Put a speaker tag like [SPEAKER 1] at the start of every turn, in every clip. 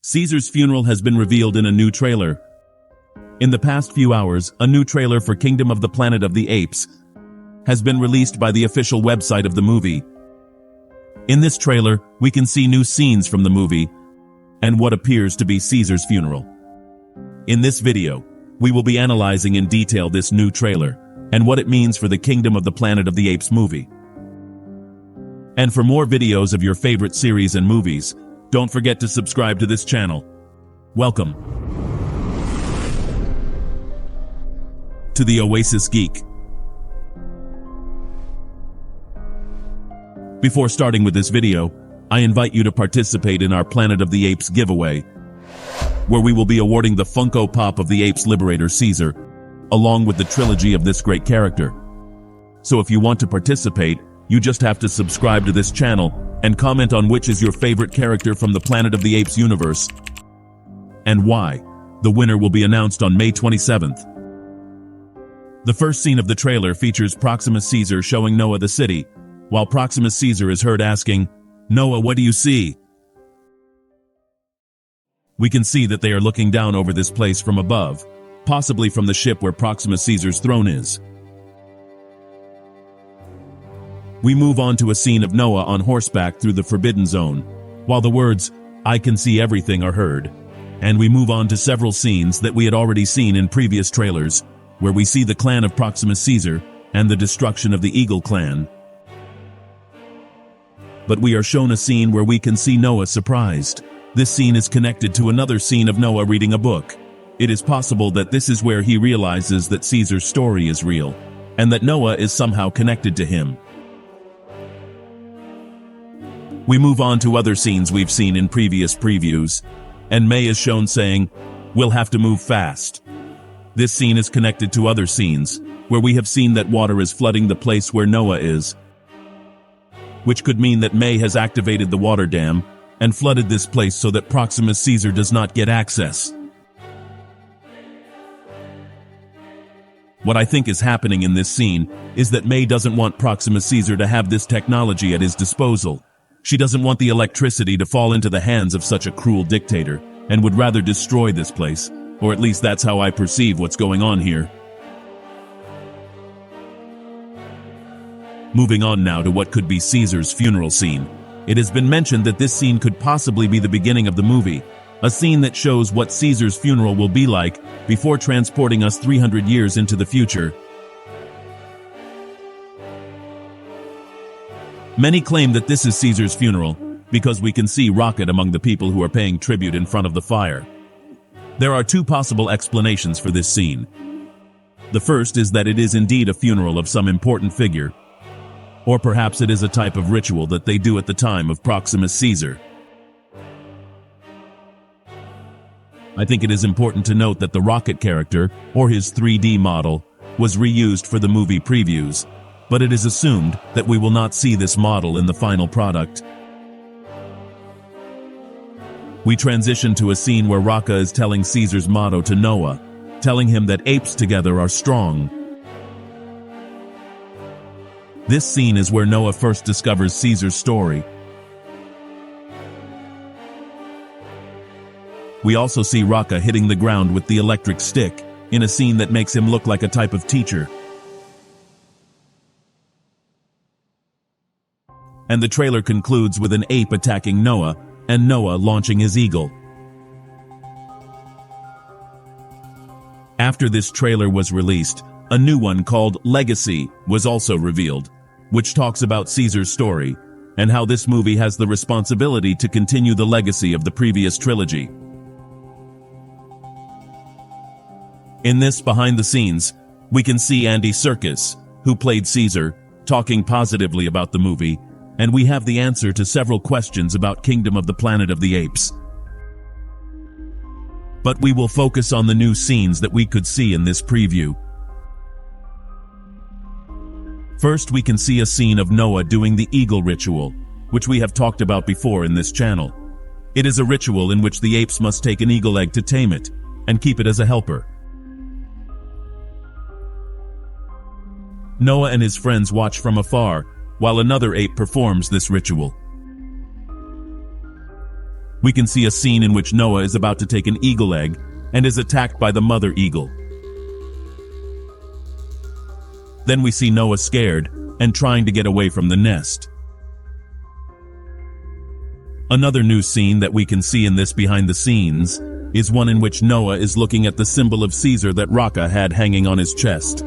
[SPEAKER 1] Cesar's funeral has been revealed in a new trailer. In the past few hours, a new trailer for Kingdom of the Planet of the Apes has been released by the official website of the movie. In this trailer, we can see new scenes from the movie and what appears to be Cesar's funeral. In this video, we will be analyzing in detail this new trailer and what it means for the Kingdom of the Planet of the Apes movie. And for more videos of your favorite series and movies, don't forget to subscribe to this channel. Welcome to the Oasis Geek. Before starting with this video, I invite you to participate in our Planet of the Apes giveaway, where we will be awarding the Funko Pop of the Apes Liberator Cesar, along with the trilogy of this great character. So if you want to participate, you just have to subscribe to this channel and comment on which is your favorite character from the Planet of the Apes universe and why. The winner will be announced on May 27th. The first scene of the trailer features Proximus Cesar showing Noah the city, while Proximus Cesar is heard asking, "Noah, what do you see?" We can see that they are looking down over this place from above, possibly from the ship where Proximus Caesar's throne is. We move on to a scene of Noah on horseback through the Forbidden Zone, while the words, "I can see everything" are heard. And we move on to several scenes that we had already seen in previous trailers, where we see the clan of Proximus Caesar and the destruction of the Eagle clan. But we are shown a scene where we can see Noah surprised. This scene is connected to another scene of Noah reading a book. It is possible that this is where he realizes that Caesar's story is real, and that Noah is somehow connected to him. We move on to other scenes we've seen in previous previews, and May is shown saying, "We'll have to move fast." This scene is connected to other scenes, where we have seen that water is flooding the place where Noah is, which could mean that May has activated the water dam and flooded this place so that Proximus Caesar does not get access. What I think is happening in this scene is that May doesn't want Proximus Caesar to have this technology at his disposal. She doesn't want the electricity to fall into the hands of such a cruel dictator, and would rather destroy this place, or at least that's how I perceive what's going on here. Moving on now to what could be Caesar's funeral scene. It has been mentioned that this scene could possibly be the beginning of the movie, a scene that shows what Caesar's funeral will be like before transporting us 300 years into the future. Many claim that this is Caesar's funeral because we can see Rocket among the people who are paying tribute in front of the fire. There are two possible explanations for this scene. The first is that it is indeed a funeral of some important figure, or perhaps it is a type of ritual that they do at the time of Proximus Caesar. I think it is important to note that the Rocket character, or his 3D model, was reused for the movie previews, but it is assumed that we will not see this model in the final product. We transition to a scene where Raka is telling Caesar's motto to Noah, telling him that apes together are strong. This scene is where Noah first discovers Caesar's story. We also see Raka hitting the ground with the electric stick, in a scene that makes him look like a type of teacher. And the trailer concludes with an ape attacking Noah, and Noah launching his eagle. After this trailer was released, a new one called Legacy was also revealed, which talks about Caesar's story, and how this movie has the responsibility to continue the legacy of the previous trilogy. In this behind the scenes, we can see Andy Serkis, who played Caesar, talking positively about the movie, and we have the answer to several questions about Kingdom of the Planet of the Apes. But we will focus on the new scenes that we could see in this preview. First, we can see a scene of Noah doing the eagle ritual, which we have talked about before in this channel. It is a ritual in which the apes must take an eagle egg to tame it, and keep it as a helper. Noah and his friends watch from afar, while another ape performs this ritual. we can see a scene in which Noah is about to take an eagle egg and is attacked by the mother eagle. Then we see Noah scared and trying to get away from the nest. Another new scene that we can see in this behind the scenes is one in which Noah is looking at the symbol of Cesar that Raka had hanging on his chest.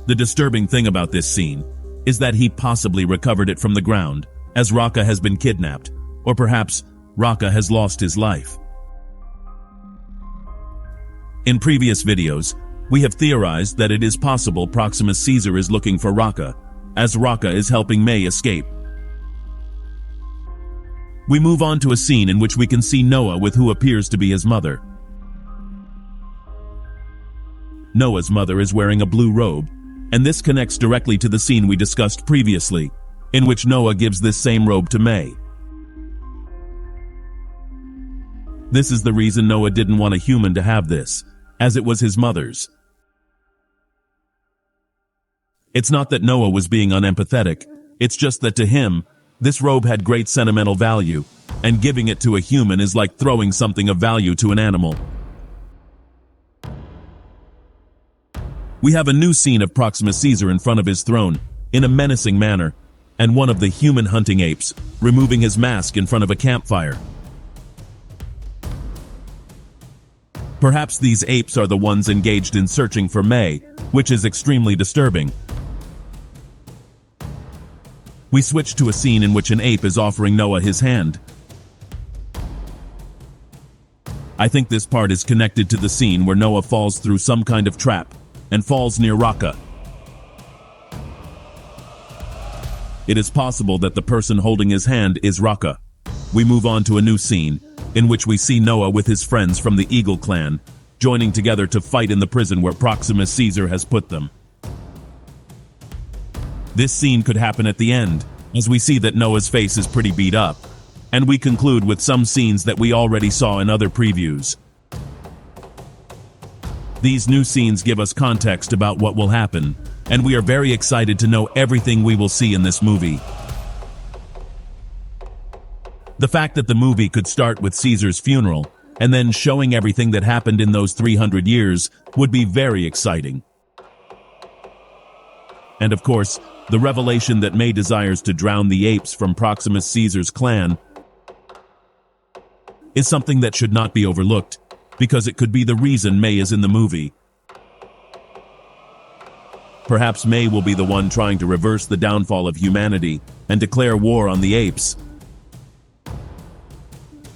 [SPEAKER 1] The disturbing thing about this scene is that he possibly recovered it from the ground, as Raka has been kidnapped, or perhaps Raka has lost his life. In previous videos, we have theorized that it is possible Proximus Cesar is looking for Raka, as Raka is helping May escape. We move on to a scene in which we can see Noah with who appears to be his mother. Noah's mother is wearing a blue robe, and this connects directly to the scene we discussed previously, in which Noah gives this same robe to May. This is the reason Noah didn't want a human to have this, as it was his mother's. It's not that Noah was being unempathetic, it's just that to him, this robe had great sentimental value, and giving it to a human is like throwing something of value to an animal. We have a new scene of Proximus Cesar in front of his throne, in a menacing manner, and one of the human hunting apes, removing his mask in front of a campfire. Perhaps these apes are the ones engaged in searching for May, which is extremely disturbing. We switch to a scene in which an ape is offering Noah his hand. I think this part is connected to the scene where Noah falls through some kind of trap and falls near Raka. It is possible that the person holding his hand is Raka. We move on to a new scene, in which we see Noah with his friends from the Eagle clan, joining together to fight in the prison where Proximus Cesar has put them. This scene could happen at the end, as we see that Noah's face is pretty beat up, and we conclude with some scenes that we already saw in other previews. These new scenes give us context about what will happen, and we are very excited to know everything we will see in this movie. The fact that the movie could start with Caesar's funeral, and then showing everything that happened in those 300 years, would be very exciting. And of course, the revelation that May desires to drown the apes from Proximus Caesar's clan is something that should not be overlooked, because it could be the reason May is in the movie. Perhaps May will be the one trying to reverse the downfall of humanity and declare war on the apes.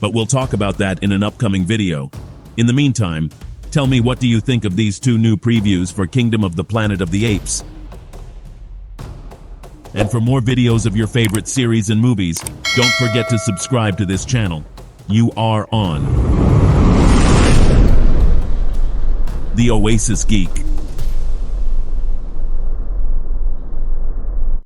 [SPEAKER 1] But we'll talk about that in an upcoming video. In the meantime, tell me, what do you think of these two new previews for Kingdom of the Planet of the Apes? And for more videos of your favorite series and movies, don't forget to subscribe to this channel. You are on The Oasis Geek.